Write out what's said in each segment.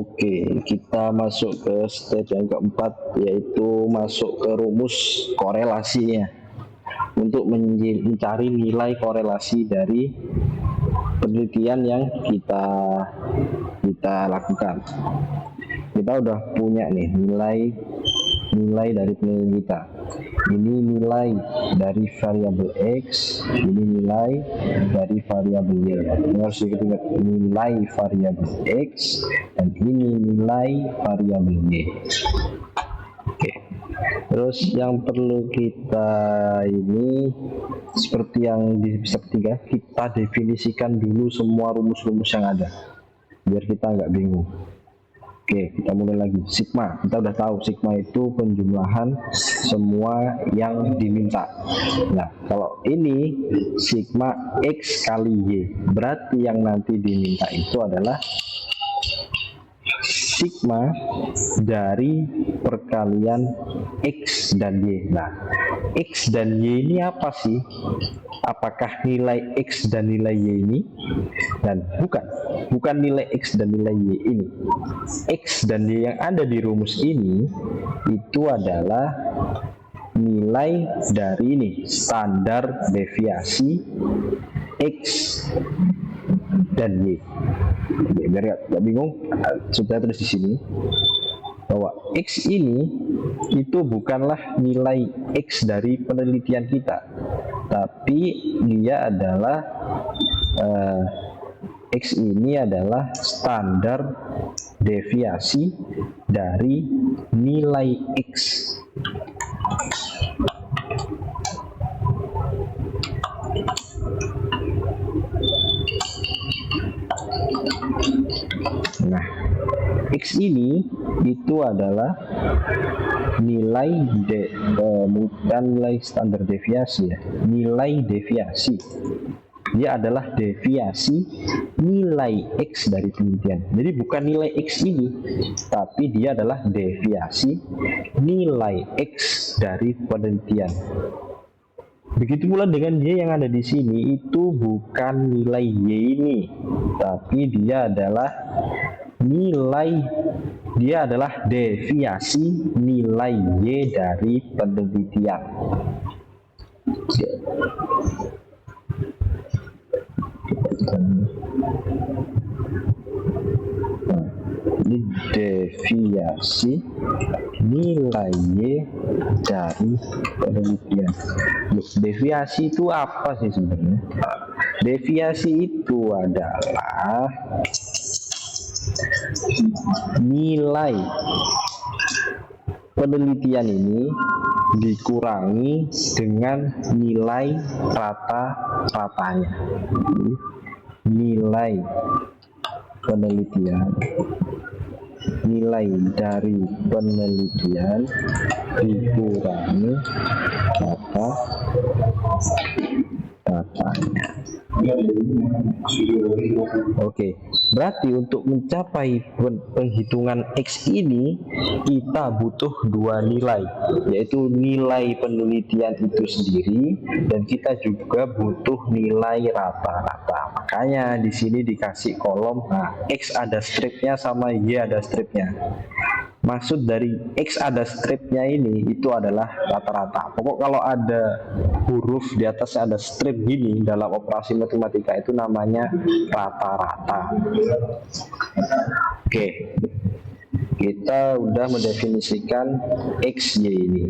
Oke, kita masuk ke step yang keempat, yaitu masuk ke rumus korelasinya untuk mencari nilai korelasi dari penelitian yang kita lakukan. Kita udah punya nih nilai dari penelitian kita. Ini nilai dari variabel X, ini nilai dari variabel Y. Ini harus diingat, nilai variabel X dan ini nilai variabel Y. Oke. Terus yang perlu kita ini seperti yang di step 3, kita definisikan dulu semua rumus-rumus yang ada biar kita nggak bingung. Oke, kita mulai lagi. Sigma, kita udah tahu sigma itu penjumlahan semua yang diminta. Nah, kalau ini sigma X kali Y, berarti yang nanti diminta itu adalah sigma dari perkalian X dan Y. Nah, X dan Y ini apa sih? Apakah nilai X dan nilai Y ini? Dan bukan nilai X dan nilai Y ini. X dan Y yang ada di rumus ini itu adalah nilai dari ini, standar deviasi X dan Y. Oke, biar nggak bingung, sudah tulis di sini bahwa X ini itu bukanlah nilai X dari penelitian kita, tapi dia adalah X ini adalah standar deviasi dari nilai X. Nah, X ini itu adalah nilai bukan nilai standar deviasi ya, nilai deviasi. Dia adalah deviasi nilai X dari penelitian. Jadi bukan nilai X ini, tapi dia adalah deviasi nilai X dari penelitian. Begitu pula dengan Y yang ada di sini, itu bukan nilai Y ini, tapi dia adalah deviasi nilai Y dari penelitian. Ini deviasi nilai Y dari penelitian. Deviasi itu apa sih sebenarnya? Deviasi itu adalah nilai penelitian ini dikurangi dengan nilai rata-ratanya. Nilai penelitian, nilai dari penelitian dikurangi rata-ratanya. Oke, berarti untuk mencapai penghitungan X ini kita butuh dua nilai, yaitu nilai penelitian itu sendiri dan kita juga butuh nilai rata-rata. Makanya di sini dikasih kolom, nah, X ada stripnya sama Y ada stripnya. Maksud dari X ada stripnya ini itu adalah rata-rata. Pokok kalau ada huruf di atas ada strip gini dalam operasi matematika itu namanya rata-rata. Oke, kita udah mendefinisikan X, Y ini.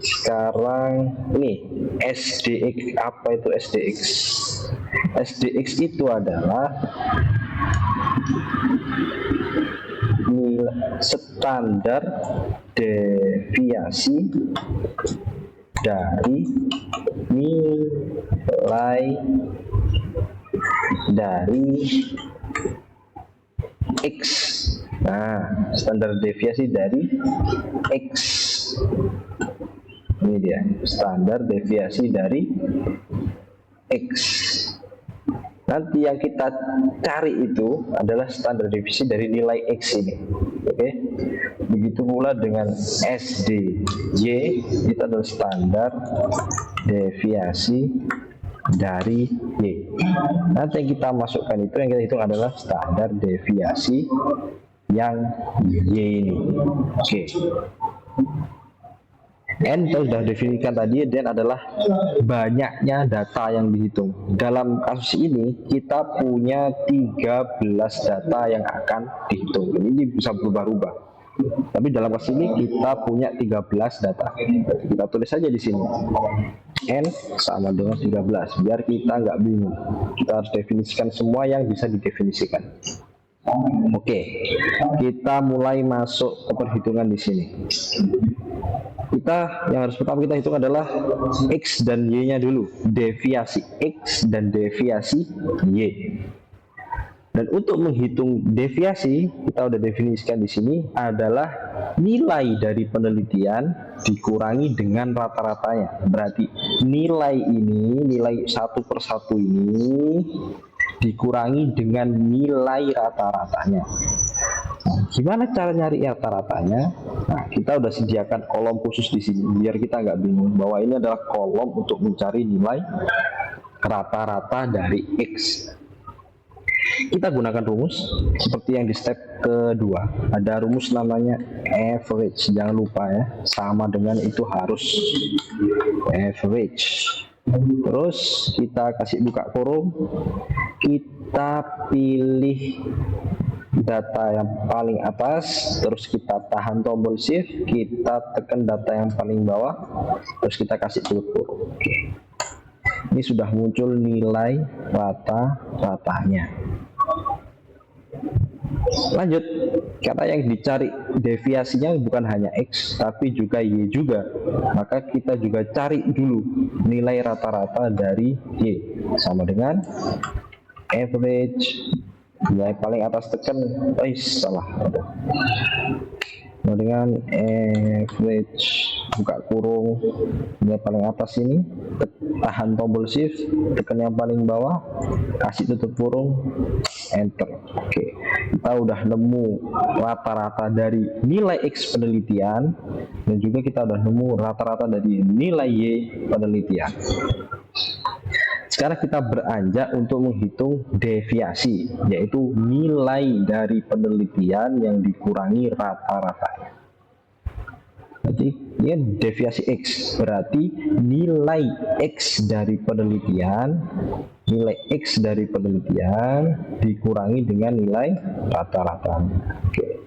Sekarang ini SDX, apa itu SDX? SDX itu adalah standar deviasi dari nilai dari X. Nah, standar deviasi dari X ini dia, standar deviasi dari X. Nanti yang kita cari itu adalah standar deviasi dari nilai X ini. Oke, begitu pula dengan SDY, itu adalah standar deviasi dari Y. Nanti yang kita masukkan itu, yang kita hitung adalah standar deviasi yang Y ini. Oke. N kita sudah definisikan tadi, dan adalah banyaknya data yang dihitung. Dalam kasus ini kita punya 13 data yang akan dihitung. Ini bisa berubah-ubah. Tapi dalam kasus ini kita punya 13 data. Kita tulis saja di sini. N sama dengan 13 biar kita nggak bingung. Kita harus definisikan semua yang bisa didefinisikan. Oke, kita mulai masuk ke perhitungan di sini. Yang harus pertama kita hitung adalah X dan Y nya dulu, deviasi X dan deviasi Y. Dan untuk menghitung deviasi, kita udah definisikan di sini adalah nilai dari penelitian dikurangi dengan rata-ratanya. Berarti nilai ini, nilai 1/1 ini dikurangi dengan nilai rata-ratanya. Nah, gimana cara nyari rata-ratanya? Nah, kita udah sediakan kolom khusus di sini biar kita nggak bingung bahwa ini adalah kolom untuk mencari nilai rata-rata dari X. Kita gunakan rumus seperti yang di step kedua. Ada rumus namanya average, jangan lupa ya, sama dengan itu harus average. Terus kita kasih buka kurung, kita pilih data yang paling atas, terus kita tahan tombol shift, kita tekan data yang paling bawah, terus kita kasih tutup kurung. Ini sudah muncul nilai rata-ratanya. Lanjut, karena yang dicari deviasinya bukan hanya X tapi juga Y juga, maka kita juga cari dulu nilai rata-rata dari Y, sama dengan average, nilai paling atas tekan, salah, sama dengan average, buka kurung, nilai paling atas ini, tahan tombol shift, tekan yang paling bawah, kasih tutup kurung, enter. Oke, kita udah nemu rata-rata dari nilai X penelitian, dan juga kita udah nemu rata-rata dari nilai Y penelitian. Sekarang kita beranjak untuk menghitung deviasi, yaitu nilai dari penelitian yang dikurangi rata-ratanya. Jadi ini deviasi X, berarti nilai X dari penelitian, dikurangi dengan nilai rata-rata. Oke,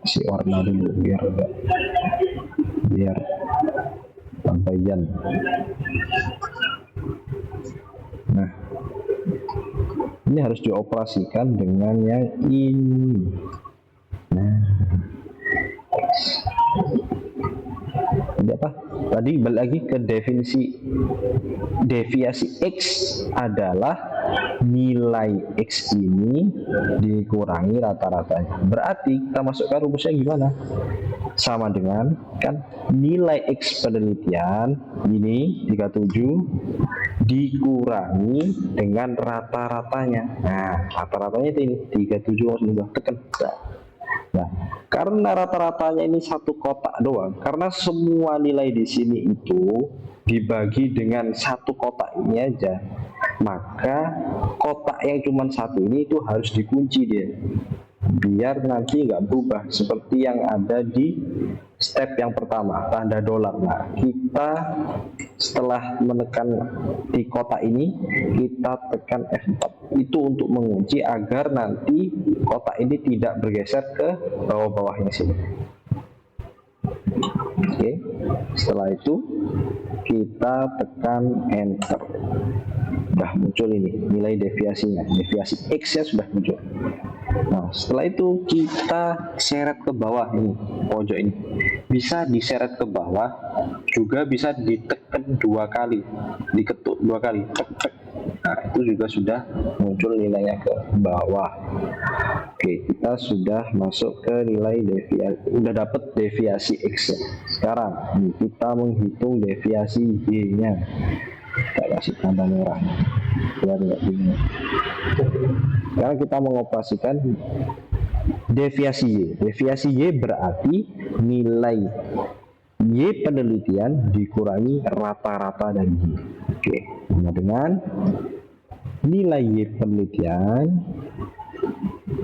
kasih warna dulu biar sampaian. Nah, ini harus dioperasikan dengan yang ini. Nah, jadi apa? Tadi balik lagi ke deviasi X adalah nilai X ini dikurangi rata-ratanya. Berarti kita masukkan rumusnya gimana? Sama dengan kan nilai X penelitian ini 37 dikurangi dengan rata-ratanya. Nah, rata-ratanya ini 37 sudah tekan. Nah, karena rata-ratanya ini satu kotak doang, karena semua nilai di sini itu dibagi dengan satu kotak ini aja, maka kotak yang cuma satu ini itu harus dikunci dia, biar nanti nggak berubah seperti yang ada di step yang pertama, tanda dolar. Nah, kita setelah menekan di kotak ini, kita tekan F4 itu untuk mengunci agar nanti kotak ini tidak bergeser ke bawah-bawahnya sini. Oke, setelah itu kita tekan enter, sudah muncul ini nilai deviasinya, deviasi X nya sudah muncul. Nah, setelah itu kita seret ke bawah ini, pojok ini bisa diseret ke bawah, juga bisa ditekan 2 kali, diketuk 2 kali, tek tek. Nah, itu juga sudah muncul nilainya ke bawah. Oke, kita sudah masuk ke nilai deviasi, udah dapat deviasi X nya. Sekarang kita menghitung deviasi Y nya. Kita kasih tanda merah biar nggak bingung. Sekarang kita mengoperasikan deviasi Y. Deviasi Y berarti nilai Y penelitian dikurangi rata-rata dari Y. Oke, sama dengan nilai Y penelitian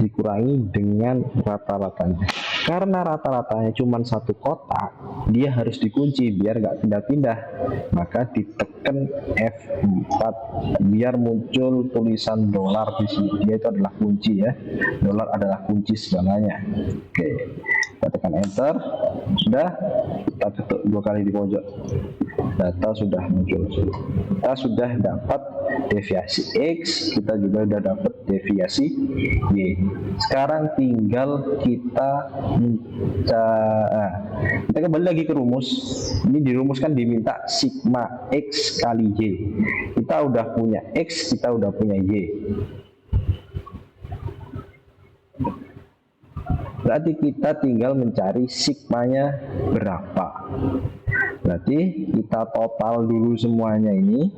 dikurangi dengan rata-ratanya. Karena rata-ratanya cuma satu kotak, dia harus dikunci biar nggak pindah-pindah. Maka ditekan F4 biar muncul tulisan dolar di sini. Dia itu adalah kunci ya. Dolar adalah kunci segalanya. Oke, kita tekan enter. Sudah, kita ketuk 2 kali di pojok. Data sudah muncul. Kita sudah dapat deviasi X, kita juga sudah dapat deviasi Y. Sekarang tinggal kita kembali lagi ke rumus. Ini dirumuskan diminta sigma X kali Y. Kita udah punya X, kita udah punya Y. Berarti kita tinggal mencari sigmanya berapa. Berarti kita total dulu semuanya ini.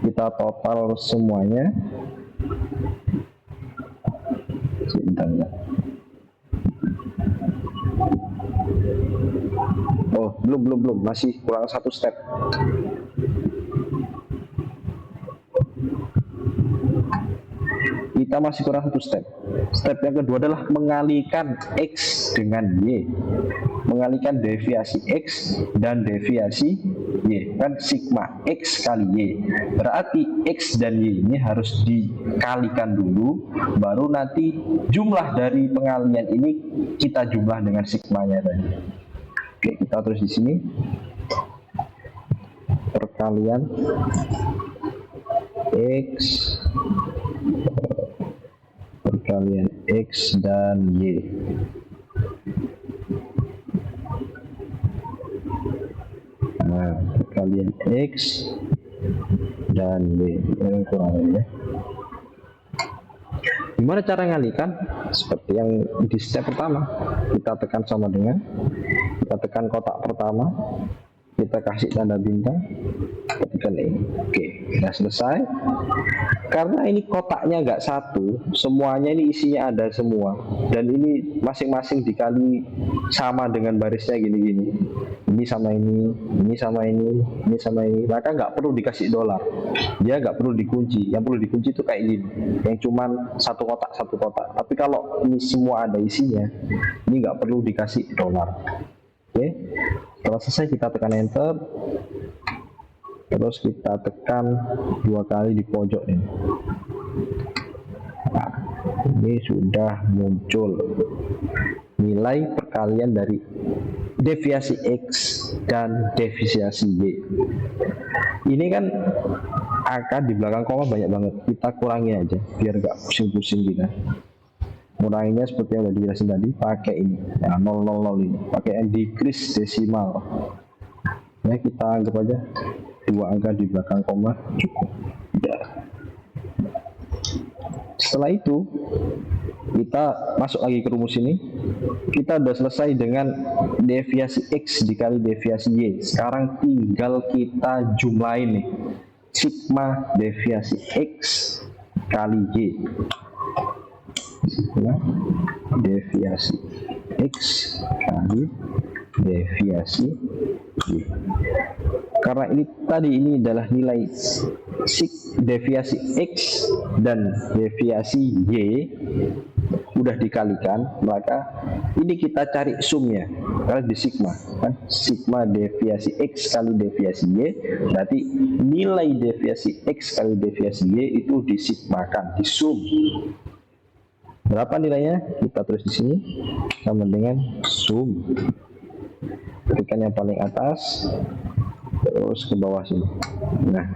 Kita total semuanya. Sebentar ya. Oh, belum, masih kurang satu step. Kita masih kurang satu step. Step yang kedua adalah mengalihkan X dengan Y. Mengalihkan deviasi X dan deviasi Y. Kan sigma X kali Y. Berarti X dan Y ini harus dikalikan dulu, baru nanti jumlah dari pengalihan ini kita jumlah dengan sigmanya tadi. Oke, kita terus di sini. Perkalian X perkalian X dan Y. Nah, perkalian X dan Y. Yang kurang ya. Gimana cara ngalihkan? Seperti yang di step pertama, kita tekan sama dengan, kita tekan kotak pertama, kita kasih tanda bintang, ketikkan ini. Oke, sudah selesai. Karena ini kotaknya nggak satu, semuanya ini isinya ada semua, dan ini masing-masing dikali sama dengan barisnya gini-gini. Ini sama ini, ini sama ini, ini sama ini. Maka nggak perlu dikasih dolar, dia nggak perlu dikunci. Yang perlu dikunci itu kayak gini, yang cuman satu kotak satu kotak. Tapi kalau ini semua ada isinya, ini nggak perlu dikasih dolar. Oke, setelah selesai kita tekan enter, terus kita tekan 2 kali di pojok ini. Nah, ini sudah muncul nilai perkalian dari deviasi X dan deviasi Y. Ini kan angka di belakang koma banyak banget, kita kurangi aja biar nggak pusing-pusing kita. Nguranginya seperti yang udah dijelasin tadi, pakai ini ya, 000 ini, pakai yang decrease desimal ya. Kita anggap aja 2 angka di belakang koma cukup ya. Setelah itu kita masuk lagi ke rumus ini. Kita udah selesai dengan deviasi X dikali deviasi Y. Sekarang tinggal kita jumlahin nih, sigma deviasi X kali Y. Sigma deviasi X kali deviasi Y. Karena ini tadi ini adalah nilai deviasi X dan deviasi Y udah dikalikan, maka ini kita cari sumnya karena di sigma kan, sigma deviasi X kali deviasi Y, berarti nilai deviasi X kali deviasi Y itu disigmakan, disum. Berapa nilainya? Kita tulis di sini sama dengan sum. Ketikkan yang paling atas terus ke bawah sini. Nah,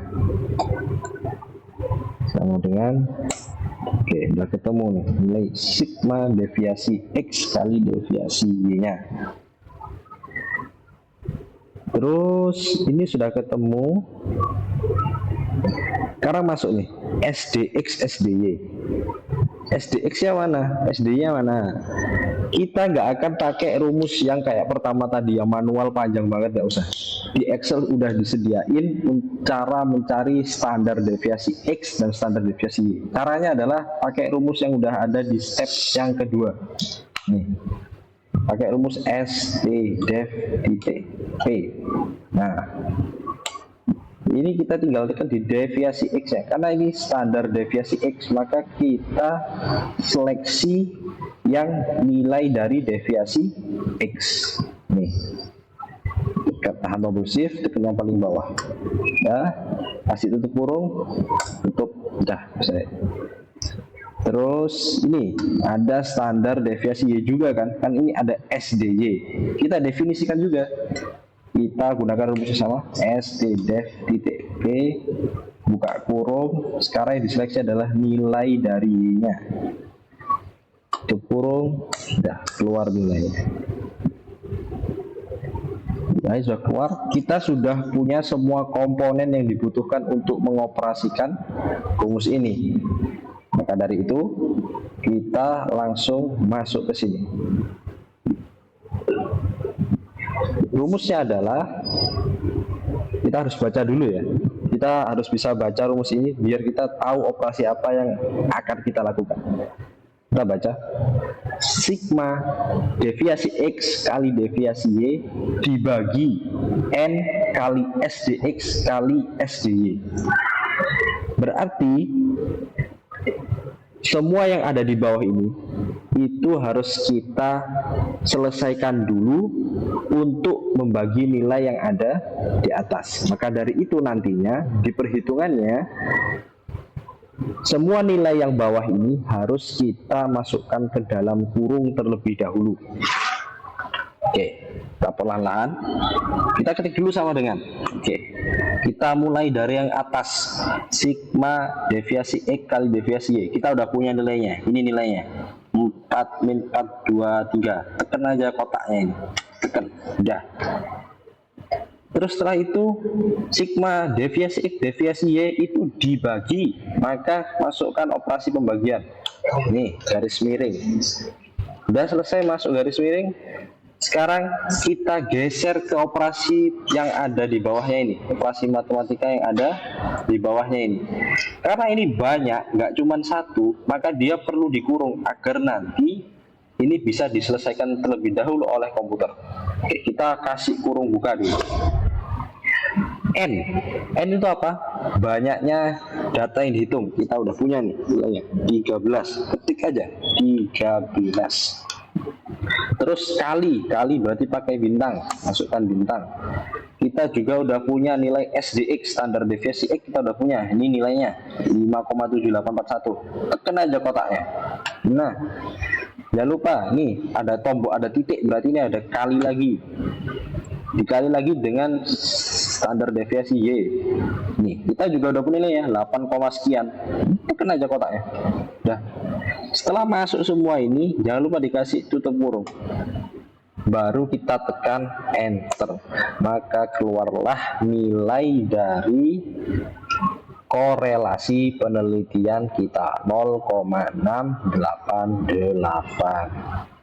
sama dengan, oke, udah ketemu nih nilai sigma deviasi X kali deviasi Y nya. Terus ini sudah ketemu. Sekarang masuk nih SDX SDY. SDX nya mana? SD nya mana? Kita nggak akan pakai rumus yang kayak pertama tadi yang manual panjang banget, nggak usah. Di Excel udah disediain cara mencari standar deviasi X dan standar deviasi Y. Caranya adalah pakai rumus yang udah ada di step yang kedua. Nih, pakai rumus ST def titik P. Nah, Ini kita tinggal tekan di deviasi X ya, karena ini standar deviasi X, maka kita seleksi yang nilai dari deviasi X. Nih, tekan tahan tombol shift, tekan yang paling bawah ya, kasih tutup kurung, tutup, udah selesai. Terus ini ada standar deviasi Y juga kan ini ada SDY, kita definisikan juga, kita gunakan rumusnya sama, STDEV titik P buka kurung, sekarang yang diseleksi adalah nilai dari Y-nya, tutup kurung, udah keluar nilainya. Nah, sudah keluar, kita sudah punya semua komponen yang dibutuhkan untuk mengoperasikan rumus ini. Maka dari itu kita langsung masuk ke sini. Rumusnya adalah, kita harus baca dulu ya, kita harus bisa baca rumus ini biar kita tahu operasi apa yang akan kita lakukan. Kita baca, sigma deviasi X kali deviasi Y dibagi N kali SDX kali SDY. Berarti semua yang ada di bawah ini itu harus kita selesaikan dulu untuk membagi nilai yang ada di atas. Maka dari itu nantinya di perhitungannya semua nilai yang bawah ini harus kita masukkan ke dalam kurung terlebih dahulu. Oke, kita perlahan-lahan, kita ketik dulu sama dengan, oke, kita mulai dari yang atas, sigma deviasi X kali deviasi Y, kita udah punya nilainya, ini nilainya 4 min 4 2 3, tekan aja kotaknya ini, tekan, udah. Terus setelah itu sigma deviasi X deviasi Y itu dibagi, maka masukkan operasi pembagian, nih garis miring, udah selesai masuk garis miring. Sekarang kita geser ke operasi yang ada di bawahnya ini, operasi matematika yang ada di bawahnya ini. Karena ini banyak, nggak cuma satu, maka dia perlu dikurung agar nanti ini bisa diselesaikan terlebih dahulu oleh komputer. Oke, kita kasih kurung buka dulu. N itu apa? Banyaknya data yang dihitung. Kita udah punya nih, nilainya 13. Ketik aja 13. Terus kali berarti pakai bintang, masukkan bintang. Kita juga udah punya nilai SDX, standar deviasi X kita udah punya. Ini nilainya 5,7841. Tekan aja kotaknya. Nah, jangan lupa nih ada tombol, ada titik, berarti ini ada kali lagi. Dikali lagi dengan standar deviasi Y. Nih, kita juga udah punya nilai ya, 8, sekian. Tekan aja kotaknya. Udah. Setelah masuk semua ini, jangan lupa dikasih tutup kurung. Baru kita tekan enter. Maka keluarlah nilai dari korelasi penelitian kita 0,688.